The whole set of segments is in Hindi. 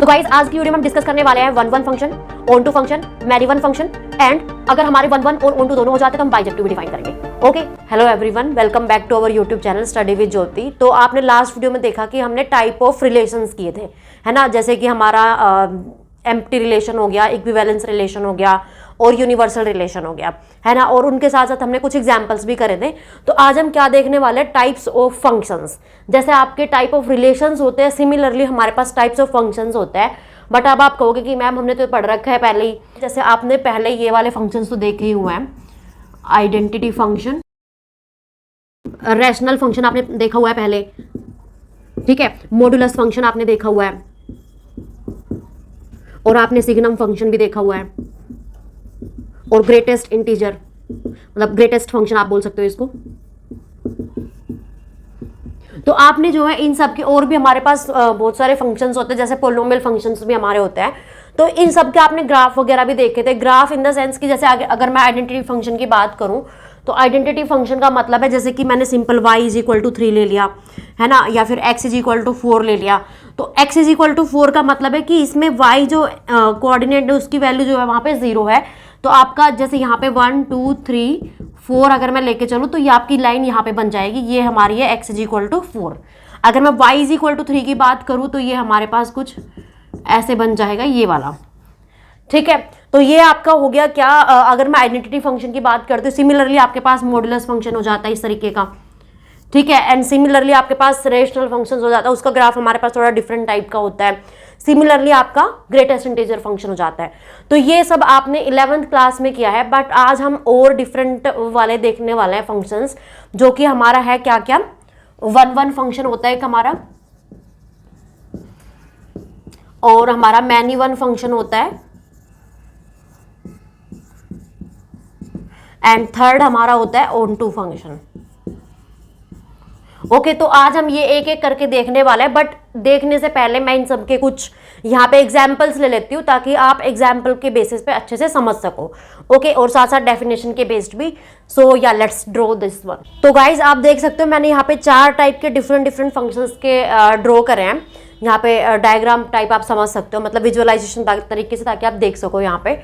तो गाइस आज की वीडियो में हम डिस्कस करने वाले हैं one one function, on to function, many one function and अगर हमारे वन वन और ऑन टू दोनों हो जाते तो हम बाइजेक्टिव भी डिफाइन करेंगे। Okay, hello everyone, welcome back to our YouTube channel study with Jyoti. तो आपने लास्ट वीडियो में देखा कि हमने टाइप ऑफ रिलेशंस किए थे, है ना, जैसे कि हमारा एम्प्टी रिलेशन हो गया, इक्विवेलेंस रिलेशन हो गया और यूनिवर्सल रिलेशन हो गया, है ना, और उनके साथ साथ हमने कुछ एग्जांपल्स भी करे थे। तो आज हम क्या देखने वाले हैं, टाइप्स ऑफ फंक्शंस। जैसे आपके टाइप ऑफ रिलेशंस होते हैं, सिमिलरली हमारे पास टाइप्स ऑफ फंक्शंस होते हैं। बट अब आप कहोगे कि मैम हमने तो पढ़ रखा है पहले ही। जैसे आपने पहले ये वाले फंक्शंस तो देखे ही हुए हैं, आइडेंटिटी फंक्शन, रैशनल फंक्शन आपने देखा हुआ है पहले, ठीक है, मॉडुलस फंक्शन आपने देखा हुआ है और आपने सिग्नम फंक्शन भी देखा हुआ है और ग्रेटेस्ट इंटीजर, मतलब ग्रेटेस्ट फंक्शन आप बोल सकते हो इसको। तो आपने जो है इन सब के, और भी हमारे पास बहुत सारे फंक्शंस होते हैं, जैसे पोलिनोमियल फंक्शंस भी हमारे होते हैं। तो इन सब के आपने ग्राफ वगैरह भी देखे थे। ग्राफ इन द सेंस कि जैसे अगर मैं आइडेंटिटी फंक्शन की बात करूं तो आइडेंटिटी फंक्शन का मतलब है जैसे कि मैंने simple y is equal to 3 ले लिया, है ना, या फिर x इज इक्वल टू 4 ले लिया। तो x इज इक्वल टू 4 का मतलब है कि इसमें y जो कोऑर्डिनेट है उसकी वैल्यू जो है वहां पे 0 है। तो आपका जैसे यहाँ पे 1 2 3 4 अगर मैं लेके चलूँ तो ये आपकी लाइन यहाँ पे बन जाएगी, ये हमारी है x इज इक्वल टू 4। अगर मैं y इज इक्वल टू 3 की बात करूँ तो ये हमारे पास कुछ ऐसे बन जाएगा, ये वाला, ठीक है। तो ये आपका हो गया क्या, अगर मैं आइडेंटिटी फंक्शन की बात करती हूँ। सिमिलरली आपके पास मॉडुलस फंक्शन हो जाता है इस तरीके का, ठीक है, एंड सिमिलरली आपके पास रेशनल फंक्शन हो जाता है, उसका ग्राफ हमारे पास थोड़ा डिफरेंट टाइप का होता है। सिमिलरली आपका ग्रेटेस्ट इंटीजर फंक्शन हो जाता है। तो ये सब आपने 11th क्लास में किया है, बट आज हम और डिफरेंट वाले देखने वाले हैं फंक्शंस, जो कि हमारा है क्या क्या, वन वन फंक्शन होता है एक हमारा, और हमारा मैनी वन फंक्शन होता है, एंड थर्ड हमारा होता है ऑन टू फंक्शन। ओके, तो आज हम ये एक एक करके देखने वाले हैं, बट देखने से पहले मैं इन सब के कुछ यहाँ पे एग्जाम्पल्स ले लेती हूँ ताकि आप एग्जाम्पल के बेसिस पे अच्छे से समझ सको। ओके, और साथ साथ डेफिनेशन के बेस्ड भी। सो या लेट्स ड्रॉ दिस वन। तो गाइज आप देख सकते हो मैंने यहाँ पे 4 टाइप के डिफरेंट फंक्शंस के ड्रॉ करे हैं। यहाँ पे डायग्राम टाइप आप समझ सकते हो, मतलब विजुअलाइजेशन तरीके से, ताकि आप देख सको यहाँ पे।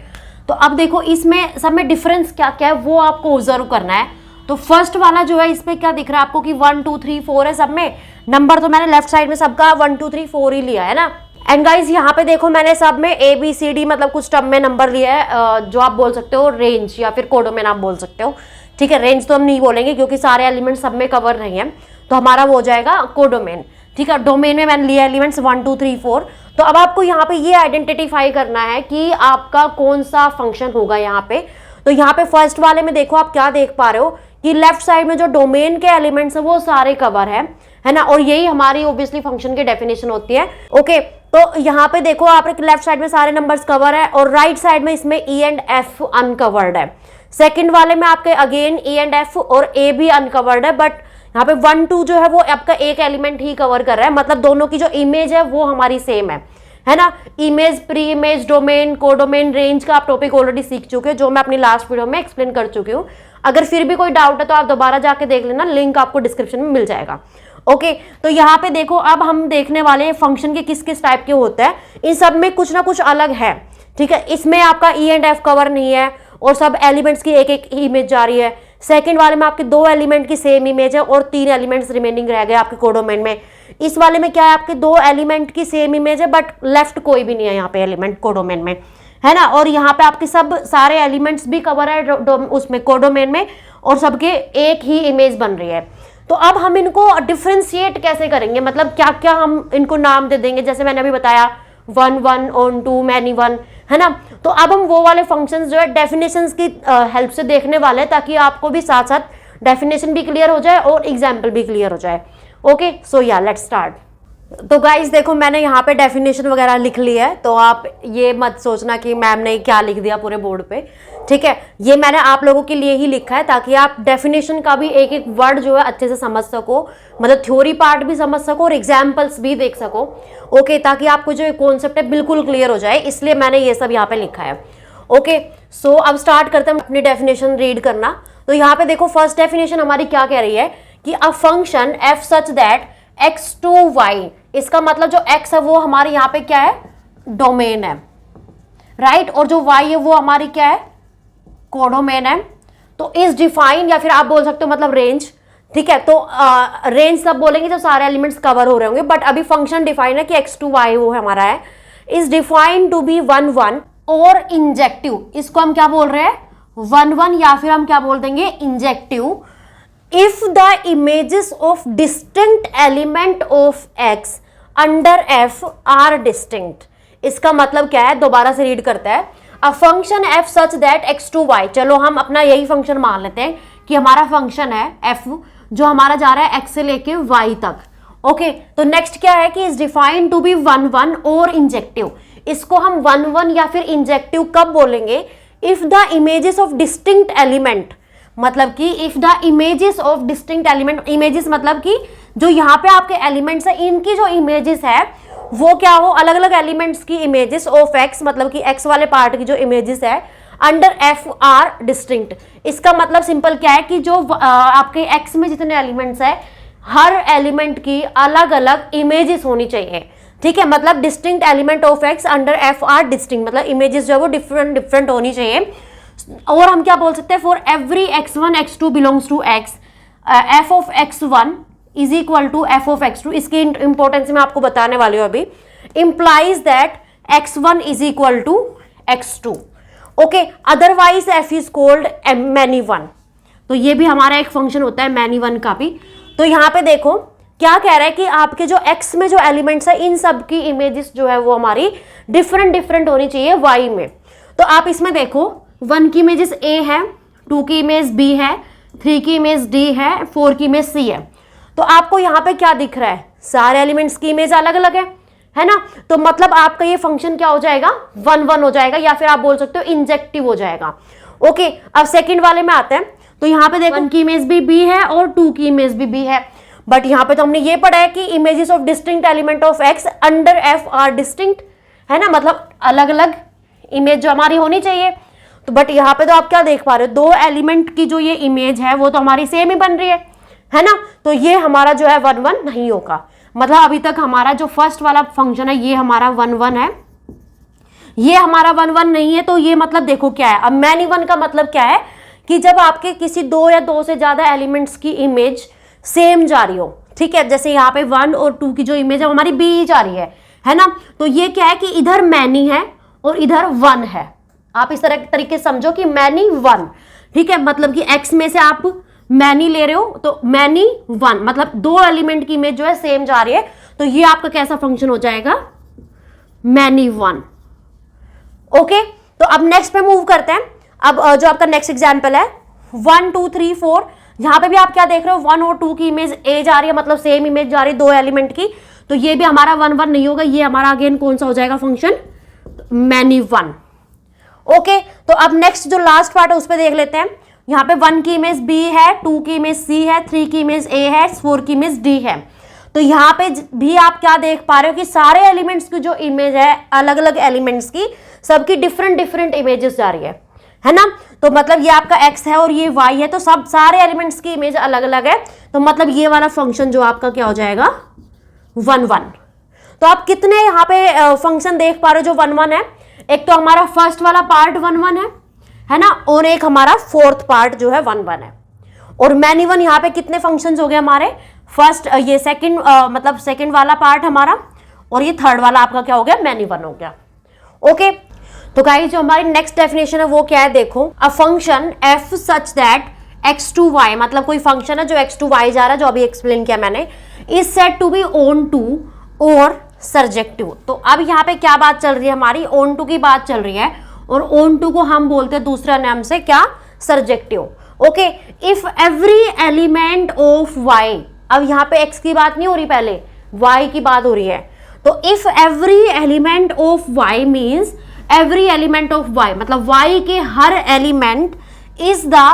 तो अब देखो इसमें सब में डिफरेंस क्या क्या है वो आपको ऑब्जर्व करना है। तो फर्स्ट वाला जो है इसमें क्या दिख रहा है आपको कि 1 2 3 4 है सब में। नंबर तो मैंने लेफ्ट साइड में सबका 1 2 3 4 ही लिया है ना। एंड गाइज यहाँ पे देखो मैंने सब में ABCD मतलब कुछ टर्म में नंबर लिया है, जो आप बोल सकते हो रेंज या फिर कोडोमेन आप बोल सकते हो, ठीक है। रेंज तो हम नहीं बोलेंगे क्योंकि सारे एलिमेंट सब में कवर नहीं है, तो हमारा वो हो जाएगा कोडोमेन, ठीक है। डोमेन में मैंने लिया एलिमेंट्स 1 2 3 4। तो अब आपको यहाँ पे ये आइडेंटिफाई करना है कि आपका कौन सा फंक्शन होगा यहाँ पे। तो यहाँ पे फर्स्ट वाले में देखो आप क्या देख पा रहे हो कि लेफ्ट साइड में जो डोमेन के एलिमेंट्स है वो सारे कवर है ना, और यही हमारी ऑब्वियसली फंक्शन की डेफिनेशन होती है। ओके, तो यहाँ पे देखो आप लेफ्ट साइड में सारे नंबर्स कवर है और राइट साइड में इसमें E एंड F अनकवर्ड है। सेकंड वाले में आपके अगेन E एंड F और A भी अनकवर्ड है, बट यहाँ पे 1 2 जो है वो आपका एक एलिमेंट ही कवर कर रहा है, मतलब दोनों की जो इमेज है वो हमारी सेम है ना। Image, pre image, domain, codomain, range का आप टॉपिक ऑलरेडी सीख चुके हो, जो मैं अपनी लास्ट वीडियो में एक्सप्लेन कर चुकी हूँ। अगर फिर भी कोई डाउट है तो आप दोबारा जाके देख लेना, लिंक आपको डिस्क्रिप्शन में मिल जाएगा। ओके, तो यहाँ पे देखो अब हम देखने वाले फंक्शन के किस किस टाइप के होते हैं। इन सब में कुछ ना कुछ अलग है, ठीक है। इसमें आपका E एंड F कवर नहीं है और सब एलिमेंट्स की एक एक इमेज जा रही है। सेकंड वाले में आपके 2 एलिमेंट की सेम इमेज है और 3 एलिमेंट्स रिमेनिंग रह गए आपके कोडोमेन में। इस वाले में क्या है, आपके 2 एलिमेंट की सेम इमेज है बट लेफ्ट कोई भी नहीं है यहाँ पे एलिमेंट कोडोमेन में, है ना। और यहाँ पे आपके सब सारे एलिमेंट्स भी कवर है उसमें कोडोमेन में और सबके एक ही इमेज बन रही है। तो अब हम इनको डिफ्रेंशिएट कैसे करेंगे, मतलब क्या क्या हम इनको नाम दे देंगे, जैसे मैंने अभी बताया 1 1 ऑन टू, मैनी वन, है ना। तो अब हम वो वाले फंक्शंस जो है डेफिनेशंस की हेल्प से देखने वाले हैं ताकि आपको भी साथ साथ डेफिनेशन भी क्लियर हो जाए और एग्जाम्पल भी क्लियर हो जाए। ओके, सो या लेट्स स्टार्ट। तो गाइज देखो मैंने यहाँ पे डेफिनेशन वगैरह लिख ली है, तो आप ये मत सोचना कि मैम ने क्या लिख दिया पूरे बोर्ड पे, ठीक है। ये मैंने आप लोगों के लिए ही लिखा है ताकि आप डेफिनेशन का भी एक एक वर्ड जो है अच्छे से समझ सको, मतलब थ्योरी पार्ट भी समझ सको और एग्जाम्पल्स भी देख सको। ओके, ताकि आपको जो कॉन्सेप्ट है बिल्कुल क्लियर हो जाए, इसलिए मैंने ये सब यहाँ पे लिखा है। ओके, सो अब स्टार्ट करते हैं अपनी डेफिनेशन रीड करना। तो यहाँ पे देखो फर्स्ट डेफिनेशन हमारी क्या कह रही है कि a function f such that x to y, इसका मतलब जो x है वो हमारे यहाँ पे क्या है डोमेन है, राइट, और जो y है वो हमारी क्या है, कोडोमेन है। तो इज डिफाइन, या फिर आप बोल सकते हो मतलब रेंज, ठीक है। तो रेंज सब बोलेंगे जब सारे एलिमेंट्स कवर हो रहे होंगे, बट अभी फंक्शन डिफाइन है कि x2y वो हमारा है, इज डिफाइंड टू बी 1 1 और इंजेक्टिव। इसको हम क्या बोल रहे हैं, 1 1, या फिर हम क्या बोल देंगे, injective. If the images of distinct element of x under f are distinct. इसका मतलब क्या है, दोबारा से रीड करता है, a function f such that x2y, चलो हम अपना यही फंक्शन मान लेते हैं कि हमारा फंक्शन है f जो हमारा जा रहा है x से लेके y तक। ओके, तो नेक्स्ट क्या है कि इज डिफाइंड टू बी 1 1 और इंजेक्टिव। इसको हम 1 1 या फिर इंजेक्टिव कब बोलेंगे, if the images of distinct element, मतलब कि if the images of distinct element, images मतलब कि जो यहाँ पे आपके एलिमेंट्स है इनकी जो इमेजेस है वो क्या हो, अलग अलग एलिमेंट्स की इमेजेस ऑफ x, मतलब कि x वाले पार्ट की जो इमेजेस है अंडर f आर डिस्टिंक्ट। इसका मतलब सिंपल क्या है कि जो आपके x में जितने एलिमेंट्स है हर एलिमेंट की अलग अलग इमेजेस होनी चाहिए, ठीक है। मतलब distinct element of x under f are distinct, मतलब इमेजेस जो है वो डिफरेंट डिफरेंट होनी चाहिए। और हम क्या बोल सकते हैं, for every x1 x2 belongs to x, f of x1 is equal to f of x2। इसकी इंपॉर्टेंस मैं आपको बताने वाली हूँ अभी। Implies that x1 is equal to x2, okay, otherwise f is called many one. तो ये भी हमारा एक फंक्शन होता है मैनी वन का भी। तो यहाँ पे देखो क्या कह रहा है कि आपके जो x में जो एलिमेंट्स है इन सब की इमेजेस जो है वो हमारी डिफरेंट डिफरेंट होनी चाहिए y में। तो आप इसमें देखो 1 की इमेजेस a है, 2 की इमेज b है, 3 की इमेज d है, 4 की इमेज c है। तो आपको यहाँ पे क्या दिख रहा है, सारे एलिमेंट्स की इमेज अलग अलग है ना। तो मतलब आपका ये फंक्शन क्या हो जाएगा, 1 1 हो जाएगा, या फिर आप बोल सकते हो इंजेक्टिव हो जाएगा। ओके, अब सेकंड वाले में आते हैं। तो यहाँ पे देखो 1 की इमेज भी b है और 2 की इमेज भी b है, बट यहाँ पे तो हमने ये पढ़ा है कि images of distinct element of x under f are distinct, है ना, मतलब अलग अलग इमेज जो हमारी होनी चाहिए। तो बट यहाँ पे तो आप क्या देख पा रहे हो, 2 एलिमेंट की जो ये इमेज है वो तो हमारी सेम ही बन रही है ना। तो ये हमारा जो है 1 1 नहीं होगा, मतलब अभी तक हमारा जो फर्स्ट वाला फंक्शन है ये हमारा 1 1 है, ये हमारा 1 1 नहीं है। तो ये मतलब देखो क्या है, अब मैनी वन का मतलब क्या है कि जब आपके किसी 2 या 2 से ज्यादा एलिमेंट्स की इमेज सेम जा रही हो, ठीक है, जैसे यहाँ पे 1 और 2 की जो इमेज है हमारी बी जा रही है ना। तो ये क्या है कि इधर मैनी है और इधर 1 है। आप इस तरह तरीके से समझो कि मैनी 1, ठीक है, मतलब कि x में से आप मैनी ले रहे हो तो मैनी 1, मतलब 2 एलिमेंट की इमेज जो है सेम जा रही है। तो ये आपका कैसा फंक्शन हो जाएगा, मैनी 1। ओके, तो अब नेक्स्ट पे मूव करते हैं। अब जो आपका नेक्स्ट एग्जांपल है 1 2 3 4, यहां पे भी आप क्या देख रहे हो, 1 और 2 की इमेज a जा रही है, मतलब सेम इमेज जा रही है 2 एलिमेंट की। तो ये भी हमारा 1 1 नहीं होगा, ये हमारा अगेन कौन सा हो जाएगा फंक्शन, मैनी 1। ओके, तो अब नेक्स्ट जो लास्ट पार्ट है उस पर देख लेते हैं। यहाँ पे 1 की इमेज b है, 2 की इमेज c है, 3 की इमेज a है, 4 की इमेज d है। तो यहाँ पे भी आप क्या देख पा रहे हो कि सारे एलिमेंट्स की जो इमेज है अलग अलग एलिमेंट्स की सबकी डिफरेंट डिफरेंट इमेजेस जा रही है ना। तो मतलब ये आपका x है और ये y है, तो सब सारे एलिमेंट्स की इमेज अलग अलग है। तो मतलब ये वाला फंक्शन जो आपका क्या हो जाएगा, 1 1। तो आप कितने यहाँ पे फंक्शन देख पा रहे हो जो 1 1 है। एक तो हमारा फर्स्ट वाला पार्ट 1 1 है ना, और एक हमारा फोर्थ पार्ट जो है 1 1 है। और मैनी 1 यहाँ पे कितने फंक्शंस हो गए हमारे, फर्स्ट ये सेकंड मतलब सेकंड वाला पार्ट हमारा, और ये थर्ड वाला आपका क्या हो गया, मैनी 1 हो गया। ओके, तो गाइस जो हमारी नेक्स्ट डेफिनेशन है वो क्या है, देखो a function f such that x to y, मतलब कोई फंक्शन है जो x टू y जा रहा है, जो अभी एक्सप्लेन किया मैंने, is said to be onto और सर्जेक्टिव। तो अब यहाँ पे क्या बात चल रही है हमारी, ऑन टू की बात चल रही है, और ऑन टू को हम बोलते हैं दूसरा नाम से क्या, surjective. Okay, if every element of y, अब यहाँ पे x की बात नहीं हो रही, पहले y की बात हो रही है। तो if every element of y means every element of y, मतलब y के हर element is the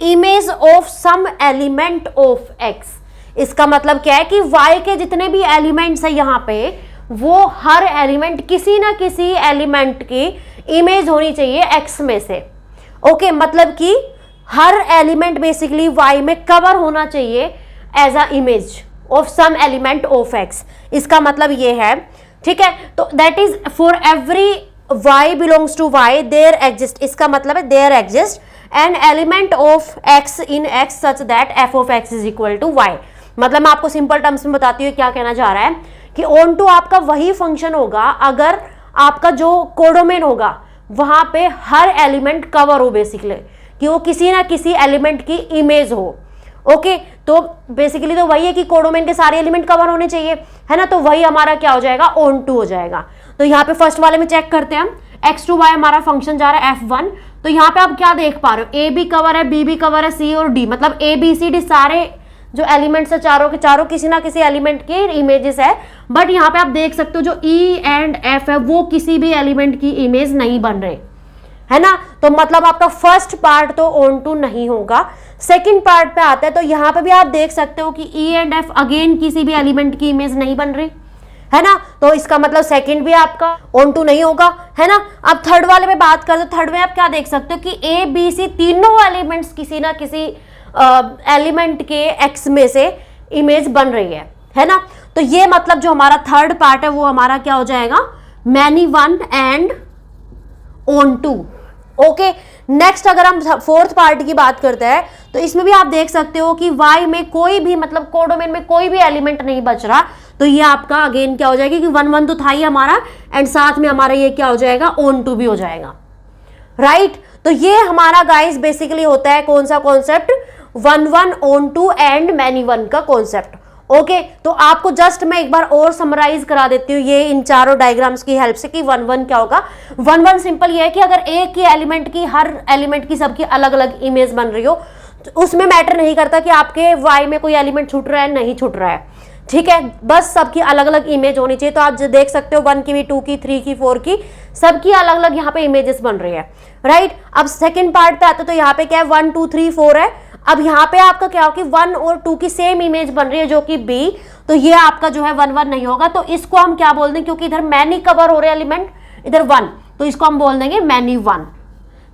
image of some element of x। इसका मतलब क्या है कि y के जितने भी एलिमेंट्स है यहाँ पे, वो हर एलिमेंट किसी ना किसी एलिमेंट की इमेज होनी चाहिए x में से। ओके, मतलब कि हर एलिमेंट बेसिकली y में कवर होना चाहिए as a image of some element of x। इसका मतलब ये है ठीक है, तो that is for every y belongs to y there exist, इसका मतलब है there exist an element of x in x such that f of x is equal to y। मतलब मैं आपको सिंपल टर्म्स में बताती हूँ क्या कहना चाह रहा है कि ऑन टू आपका वही फंक्शन होगा अगर आपका जो कोडोमेन होगा वहां पे हर एलिमेंट कवर हो, बेसिकली कि वो किसी ना किसी एलिमेंट की इमेज हो। ओके, तो बेसिकली तो वही है कि कोडोमेन के सारे एलिमेंट कवर होने चाहिए, है ना, तो वही हमारा क्या हो जाएगा, ऑन टू हो जाएगा। तो यहाँ पे फर्स्ट वाले में चेक करते हैं हम, x टू y हमारा फंक्शन जा रहा है f1, तो यहाँ पे आप क्या देख पा रहे हो, a भी कवर है, b भी कवर है, c और d, मतलब a b c d सारे जो एलिमेंट्स है चारों के चारों किसी ना किसी एलिमेंट के इमेजेस है। बट यहाँ पे आप देख सकते हो जो e एंड f है वो किसी भी एलिमेंट की इमेज नहीं बन रहे, है ना, तो मतलब आपका फर्स्ट पार्ट तो ऑन टू नहीं होगा। सेकंड पार्ट पे आता है, तो यहाँ पे भी आप देख सकते हो कि e एंड f अगेन किसी भी एलिमेंट की इमेज नहीं बन रही, है ना, तो इसका मतलब सेकंड भी आपका ऑन टू नहीं होगा, है ना। अब थर्ड वाले में बात करते हैं, थर्ड में आप क्या देख सकते हो कि a b c तीनों एलिमेंट्स किसी ना किसी एलिमेंट के x में से इमेज बन रही है ना, तो ये मतलब जो हमारा थर्ड पार्ट है वो हमारा क्या हो जाएगा, many one and onto. Okay, next अगर हम फोर्थ पार्ट की बात करते हैं तो इसमें भी आप देख सकते हो कि y में कोई भी मतलब कोडोमेन में कोई भी एलिमेंट नहीं बच रहा, तो ये आपका अगेन क्या हो जाएगा कि 1 1 तो था ही हमारा, एंड साथ में हमारा ये क्या हो जाएगा, ऑन टू भी हो जाएगा, राइट। तो ये हमारा गाइस बेसिकली होता है कौन सा concept, 1 1 onto and many one का कॉन्सेप्ट। ओके, तो आपको जस्ट मैं एक बार और समराइज करा देती हूँ ये इन चारों डायग्राम्स की हेल्प से कि 1 1 क्या होगा। 1 1 सिंपल ये है कि अगर एक ही एलिमेंट की हर एलिमेंट की सबकी अलग अलग इमेज बन रही हो तो उसमें मैटर नहीं करता कि आपके y में कोई एलिमेंट छूट रहा है नहीं छूट रहा है, ठीक है, बस सबकी अलग अलग इमेज होनी चाहिए। तो आप जो देख सकते हो 1 की भी, 2 की, 3 की, 4 की, सबकी अलग अलग यहाँ पे इमेजेस बन रही है, राइट। अब सेकंड पार्ट पे आते तो यहाँ पे क्या है, 1 2 3 4 है। अब यहाँ पे आपका क्या हो कि 1 और 2 की सेम इमेज बन रही है जो कि b, तो ये आपका जो है 1 1 नहीं होगा, तो इसको हम क्या बोल देंगे, क्योंकि इधर मैनी कवर हो रहे एलिमेंट, इधर 1, तो इसको हम बोल देंगे मैनी वन,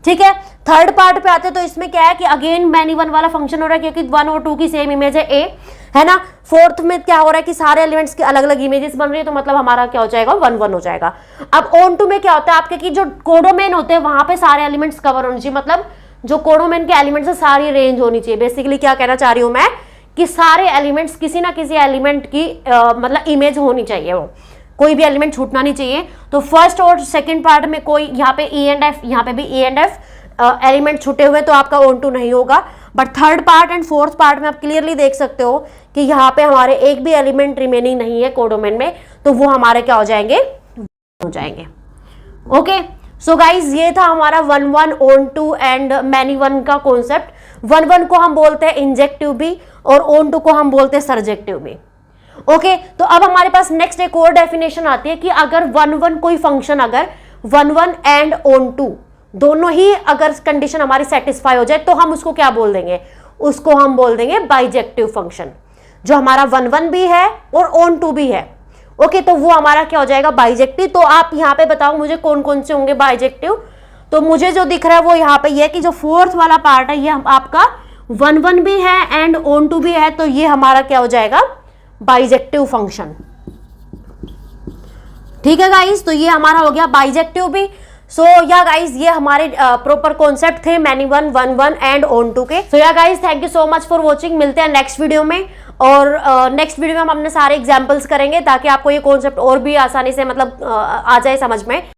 ठीक है। थर्ड पार्ट पे आते तो इसमें क्या है कि अगेन मैनी वन वाला फंक्शन हो रहा है क्योंकि 1 और 2 की सेम इमेज है a, है ना। फोर्थ में क्या हो रहा है कि सारे एलिमेंट्स की अलग अलग इमेजेस बन रही है, तो मतलब हमारा क्या हो जाएगा, 1 1 हो जाएगा। अब ऑन टू में क्या होता है आपके कि जो कोडोमेन होते हैं वहां पे सारे एलिमेंट्स कवर होने चाहिए, मतलब जो कोडोमेन के एलिमेंट्स है सारी रेंज होनी चाहिए। बेसिकली क्या कहना चाह रही हूं मैं कि सारे एलिमेंट्स किसी ना किसी एलिमेंट की मतलब इमेज होनी चाहिए, वो कोई भी एलिमेंट छूटना नहीं चाहिए। तो फर्स्ट और सेकंड पार्ट में कोई यहाँ पे ई एंड एफ, यहाँ पे भी ई एंड एफ एलिमेंट छूटे हुए तो आपका ऑन टू नहीं होगा। But third part and fourth part में आप क्लियरली देख सकते हो कि यहाँ पे हमारे एक भी एलिमेंट रिमेनिंग नहीं है कोडोमेन में, तो वो हमारे क्या हो जाएंगे, हो जाएंगे। ओके, सो गाइज ये था हमारा 1 1 onto and many one का कॉन्सेप्ट। 1 1 को हम बोलते हैं इंजेक्टिव भी और ऑन टू को हम बोलते हैं सर्जेक्टिव भी। ओके, तो अब हमारे पास नेक्स्ट एक और डेफिनेशन आती है कि अगर 1 1 कोई फंक्शन अगर 1 1 एंड ऑन टू दोनों ही अगर कंडीशन हमारी सेटिस्फाई हो जाए तो हम उसको क्या बोल देंगे, उसको हम बोल देंगे बाइजेक्टिव फंक्शन। जो हमारा 1 1 भी है और ऑन टू भी है, ओके, तो वो हमारा क्या हो जाएगा, बाइजेक्टिव। तो आप यहाँ पे बताओ मुझे कौन कौन से होंगे बाइजेक्टिव। तो मुझे जो दिख रहा है वो यहाँ पे ये कि जो फोर्थ वाला पार्ट है ये आपका 1 1 भी है एंड ऑन टू भी है, तो ये हमारा क्या हो जाएगा, बाइजेक्टिव फंक्शन। ठीक है गाइस, तो ये हमारा हो गया बाइजेक्टिव भी। सो या गाइज ये हमारे प्रॉपर कॉन्सेप्ट थे many one, 1 1 and onto के। So yeah guys thank you so much for watching. मिलते हैं नेक्स्ट वीडियो में, और नेक्स्ट वीडियो में हम अपने सारे एग्जांपल्स करेंगे ताकि आपको ये कॉन्सेप्ट और भी आसानी से मतलब आ जाए समझ में।